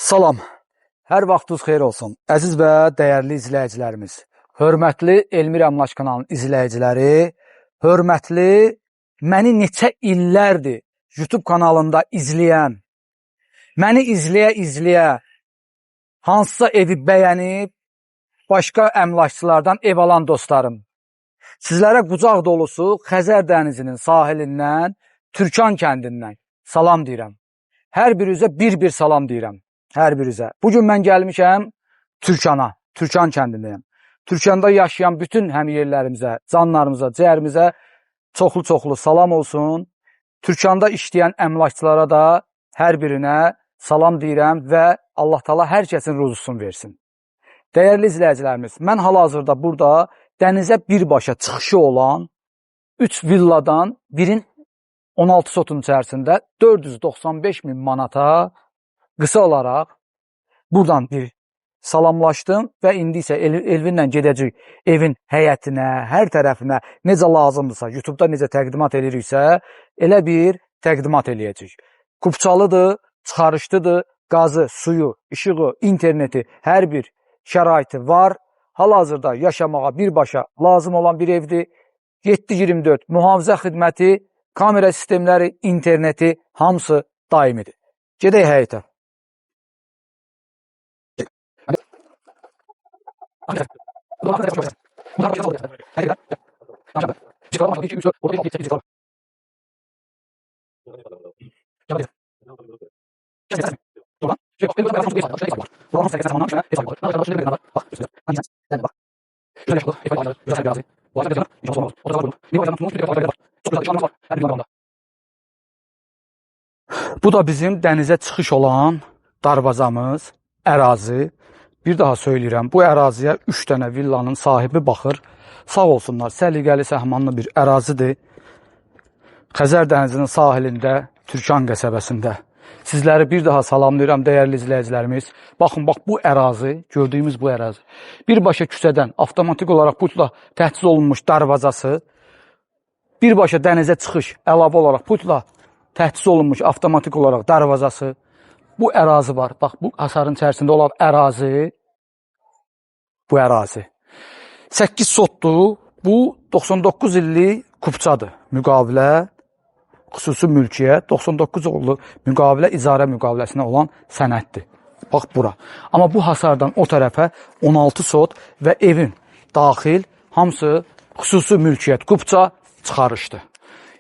Salam, hər vaxtınız xeyir olsun. Əziz və dəyərli izləyicilərimiz, hörmətli Elmir Əmlaş kanalının izləyiciləri, hörmətli məni neçə illərdir YouTube kanalında izləyən, məni izləyə hansısa evi bəyənib, başqa əmlakçılardan ev alan dostlarım. Sizlərə qucaq dolusu Xəzər dənizinin sahilindən, Türkan kəndindən salam deyirəm. Hər birinizə bir salam deyirəm. Hər birinizə. Bugün mən gəlmişəm Türkana, Türkan kəndindəyəm. Türkanda yaşayan bütün həmyerlərimizə, canlarımıza, cəyərimizə çoxlu salam olsun. Türkanda işləyən əmlakçılara da hər birinə salam deyirəm və Allah Taala hər kəsin ruzusunu versin. Dəyərli izləyicilərimiz, mən hal-hazırda burada dənizə birbaşa çıxışı olan 3 villadan birin 16 sotun içərisində 495.000 manata qısa olaraq buradan bir salamlaşdım və indi isə Elvinlə gedəcək evin həyətinə, hər tərəfinə necə lazımdırsa, YouTube'da necə təqdimat eləyiriksə, elə bir təqdimat eləyəcək. Kupçalıdır, çıxarışlıdır, qazı, suyu, işığı, interneti, hər bir şəraiti var. Hal-hazırda yaşamağa birbaşa lazım olan bir evdir. 7/24 mühafizə xidməti, kamera sistemləri, interneti hamısı daimidir. Gedək həyətə. Bu da bizim dənizə çıxış olan darvazamız, ərazi. Bir daha söyləyirəm, bu əraziyə 3 dənə villanın sahibi baxır. Sağ olsunlar, səliqəli, səhmanlı bir ərazidir. Xəzər dənizinin sahilində, Türkan qəsəbəsində. Sizləri bir daha salamlayıram, dəyərli izləyicilərimiz. Baxın, bax bu ərazi, gördüyümüz bu ərazi. Birbaşa küçədən avtomatik olaraq putla təchiz olunmuş darvazası, birbaşa dənizə çıxış əlavə olaraq putla təchiz olunmuş avtomatik olaraq darvazası. Bu ərazi var. Bax, bu hasarın içərisində olan ərazi, bu ərazi. 8 sotdur. Bu 99 illik kupçadır. Müqavilə, xüsusi mülkiyyət, 99 illik müqavilə, icarə müqaviləsinə olan sənəddir. Bax, bura. Amma bu hasardan o tərəfə 16 sot və evin daxil hamısı xüsusi mülkiyyət, kupça çıxarışdır.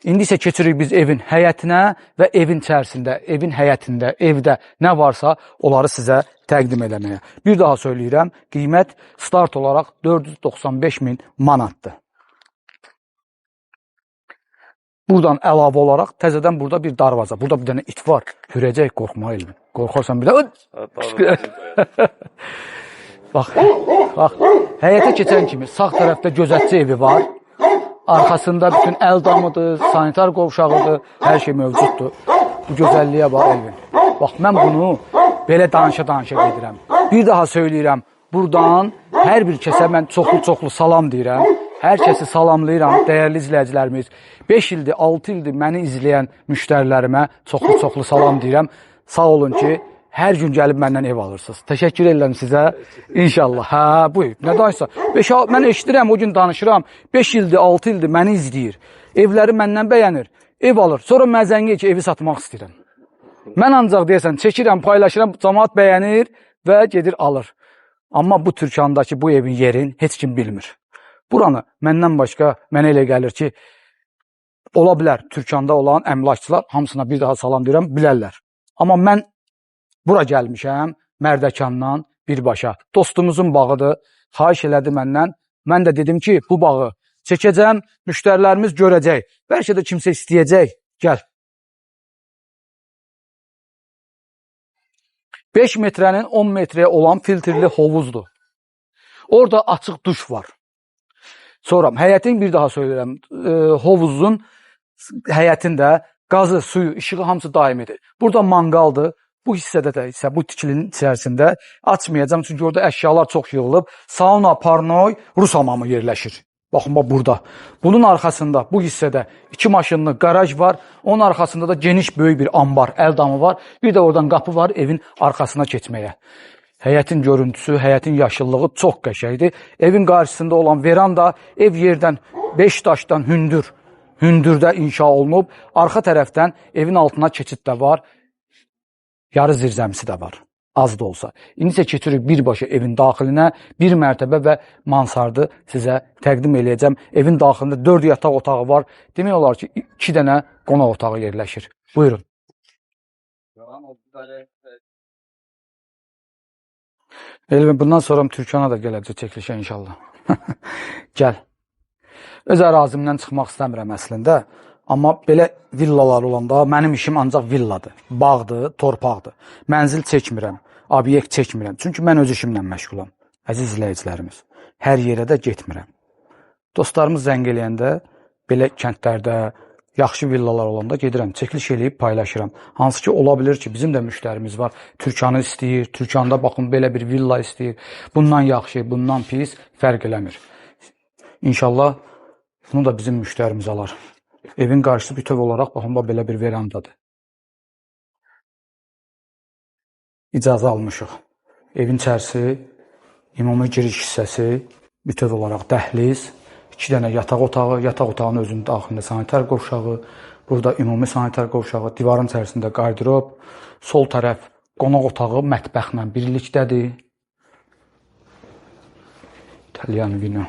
İndi isə keçirik biz evin həyətinə və evin içərisində, evin həyətində, evdə nə varsa onları sizə təqdim eləməyə. Bir daha söyləyirəm, qiymət start olaraq 495.000 manatdır. Buradan əlavə olaraq təzədən burada bir darvaza, burada bir dənə it var. Hürəcək, qorxma Elvin. Qorxarsan bir də. Bax, həyətə keçən kimi sağ tərəfdə gözətçi evi var. Arxasında bütün əl damıdır, sanitar qovşağıdır, hər şey mövcuddur. Bu gözəlliyə bax Elvin. Bax, mən bunu belə danışa gedirəm. Bir daha söyləyirəm, buradan hər bir kəsə mən çoxlu salam deyirəm. Hər kəsi salamlayıram, dəyərli izləyicilərimiz. 5 ildir, 6 ildir məni izləyən müştərilərimə çoxlu salam deyirəm. Sağ olun ki, hər gün gəlib məndən ev alırsınız. Təşəkkür edirəm sizə. İnşallah. Hə, buyur. Nə danışsa? Mən eşidirəm, o gün danışıram. 5 ildir, 6 ildir məni izləyir. Evləri məndən bəyənir. Ev alır. Sonra mən zəng ki, evi satmaq istəyirəm. Mən ancaq deyəsən, çəkirəm, paylaşıram, cəmaət bəyənir və gedir alır. Amma bu Türkandakı bu evin yerin heç kim bilmir. Buranı məndən başqa mənə elə gəlir ki, ola bilər Türkanda olan əmlakçılar hamısına bir daha salam deyirəm, bilərlər. Amma mən bura gəlmişəm, Mərdəkandan birbaşa. Dostumuzun bağıdır, xahiş elədi məndən. Mən də dedim ki, bu bağı çəkəcəm, müştərilərimiz görəcək. Bəlkə də kimsə istəyəcək. Gəl. 5 metrənin 10 metrəyə olan filtrli hovuzdur. Orada açıq duş var. Sonra həyətin bir daha söyləyirəm, hovuzun həyətində qazı, suyu, işığı hamısı daimidir. Burada manqaldır. Bu hissədə də isə bu tikilinin içərisində açmayacağım çünki orada əşyalar çox yığılıb. Sauna, parnoy, rus hamamı yerləşir. Baxın, bax burada. Bunun arxasında, bu hissədə 2 maşınlı qaraj var. Onun arxasında da geniş, böyük bir ambar, əl damı var. Bir də oradan qapı var evin arxasına keçməyə. Həyətin görüntüsü, həyətin yaşıllığı çox qəşəngdir. Evin qarşısında olan veranda ev yerdən 5 daşdan hündürdə inşa olunub. Arxa tərəfdən evin altına keçid də var. Yarı zirzəmisi də var. Az da olsa. İndi isə keçirik birbaşa evin daxilinə, bir mərtəbə və mansardı sizə təqdim eləyəcəm. Evin daxilində 4 yataq otağı var. Demək olar ki, 2 dənə qonaq otağı yerləşir. Buyurun. Elvin, bundan sonra Türkiyana da gələcək çəkilişə inşallah. Gəl. Öz ərazimdən çıxmaq istəmirəm əslində. Amma belə villalar olanda mənim işim ancaq villadır, bağdır, torpaqdır. Mənzil çəkmirəm, obyekt çəkmirəm. Çünki mən öz işimlə məşğulam. Əziz izləyicilərimiz, hər yerə də getmirəm. Dostlarımız zəng eləyəndə, belə kəndlərdə, yaxşı villalar olanda gedirəm, çəkiliş eləyib paylaşıram. Hansı ki, ola bilir ki, bizim də müştərimiz var. Türkanı istəyir, Türkanda baxın belə bir villa istəyir. Bundan yaxşı, bundan pis fərq eləmir. İnşallah bunu da bizim müştərimiz alar. Evin qarşısı bütöv olaraq baxın, belə bir verandadır. İcazə almışıq. Evin içərisi, ümumi giriş hissəsi, bütöv olaraq dəhliz, 2 dənə yataq otağı, yataq otağının özünün daxilində sanitar qovşağı, burada ümumi sanitar qovşağı, divarın içərisində qardirob, sol tərəf qonaq otağı mətbəxlə birlikdədir. İtalyan vino.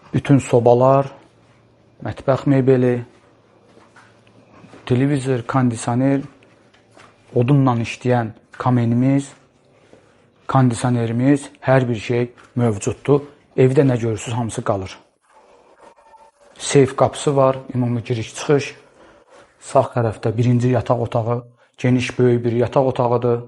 Bütün sobalar, mətbəx mebeli, televizor, kondisioner, odunla işləyən kamenimiz, kondisionerimiz, hər bir şey mövcuddur. Evdə nə görürsünüz, hamısı qalır. Seyf qapısı var, ümumi giriş-çıxış. Sağ tərəfdə birinci yataq otağı, geniş, böyük bir yataq otağıdır.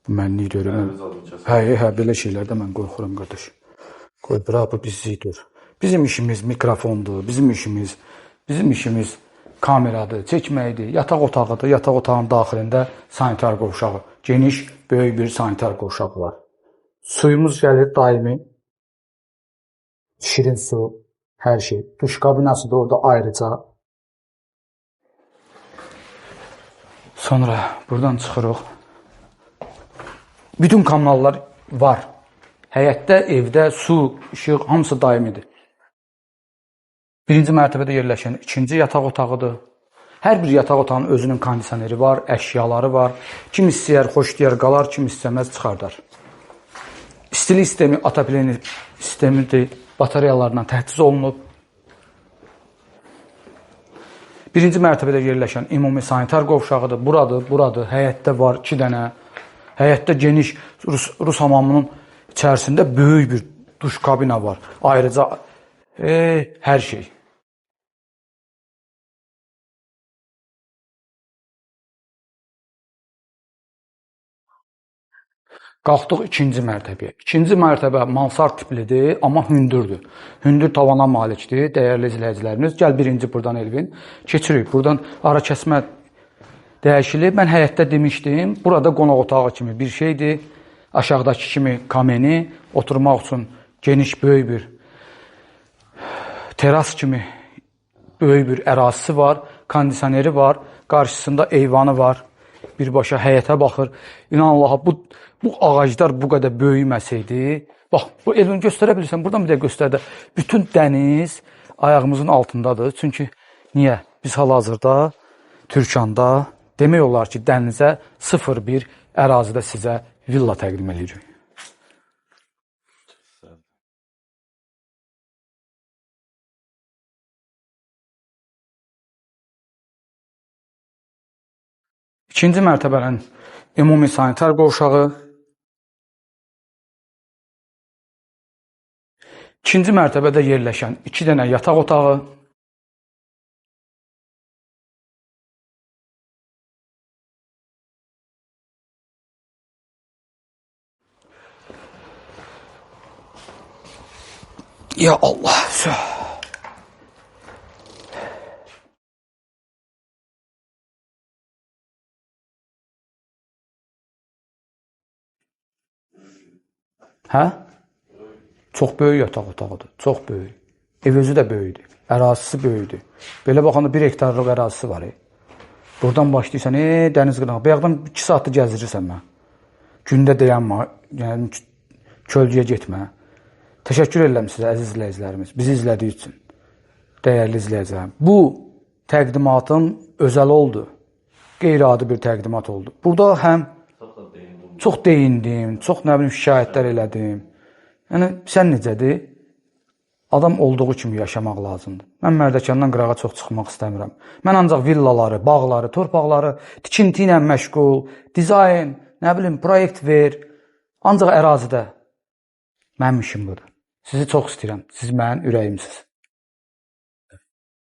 Mənlik görürəm. Hə, belə şeylərdə mən qorxuram, qardaş. Qoy, bura, bu bizlikdir. Bizim işimiz mikrofondur, bizim işimiz kameradır, çəkməkdir, yataq otağıdır. Yataq otağının daxilində sanitar qovşağı, geniş, böyük bir sanitar qovşağı var. Suyumuz gəlir daimi, şirin su, hər şey. Duş kabinası da orada ayrıca. Sonra buradan çıxırıq. Bütün kanallar var. Həyətdə, evdə su, işıq, hamısı daimidir. Birinci mərtəbədə yerləşən ikinci yataq otağıdır. Hər bir yataq otağının özünün kondisioneri var, əşyaları var. Kim istəyər, xoş deyər, qalar, kim istəməz, çıxardar. İstilik sistemi, atoplen sistemidir, batareyalarla təchiz olunub. Birinci mərtəbədə yerləşən ümumi sanitar qovşağıdır. Buradır, həyətdə var 2 dənə. Həyətdə geniş Rus hamamının içərisində böyük bir duş kabina var. Ayrıca hər şey. Qalxdıq ikinci mərtəbəyə. İkinci mərtəbə mansard tiplidir, amma hündürdür. Hündür tavana malikdir, dəyərli izləyicilərimiz. Gəl birinci buradan Elvin. Keçirik. Buradan ara kəsmə dəyişilib. Mən həyətdə demişdim, burada qonaq otağı kimi bir şeydir. Aşağıdakı kimi kameni, oturmaq üçün geniş, böyük bir teras kimi böyük bir ərazisi var. Kondisioneri var. Qarşısında eyvanı var. Birbaşa həyətə baxır. İnan Allaha, bu ağaclar bu qədər böyüməsəydi, bax, bu Elvin göstərə bilirsən, buradan bir də göstərdə. Bütün dəniz ayağımızın altındadır. Çünki niyə? Biz hal-hazırda Türkanda demək olar ki, dənizə 0-1 ərazidə sizə villa təqdim edirik. İkinci mərtəbənin ümumi sanitar qovşağı. İkinci mərtəbədə yerləşən 2 dənə yataq otağı. Ya Allah. Hə? Çox böyük yataq otağıdır. Çox böyük. Ev özü də böyükdür. Ərazisi böyükdür. Belə baxanda 1 hektarlıq ərazisi var. Buradan başlayırsan, dəniz qırağı. Bayaqdan 2 saatdır gəzirirsən mən. Gündə dayanma, yəni kölgəyə getmə. Təşəkkür edirəm sizə, əziz izləyicilərimiz. Bizi izlədiyi üçün. Dəyərli izləyicilərim. Bu təqdimatım özəl oldu. Qeyri-adi bir təqdimat oldu. Burada həm çox deyindim, çox nə bilim şikayətlər elədim. Yəni, sən necədir? Adam olduğu kimi yaşamaq lazımdır. Mən Mərdəkandan qırağa çox çıxmaq istəmirəm. Mən ancaq villaları, bağları, torpaqları, tikinti ilə məşğul, dizayn, nə bilim, proyekt ver. Ancaq ərazidə. Mənim işim budur. Sizi çox istəyirəm. Siz mənim ürəyimsiniz.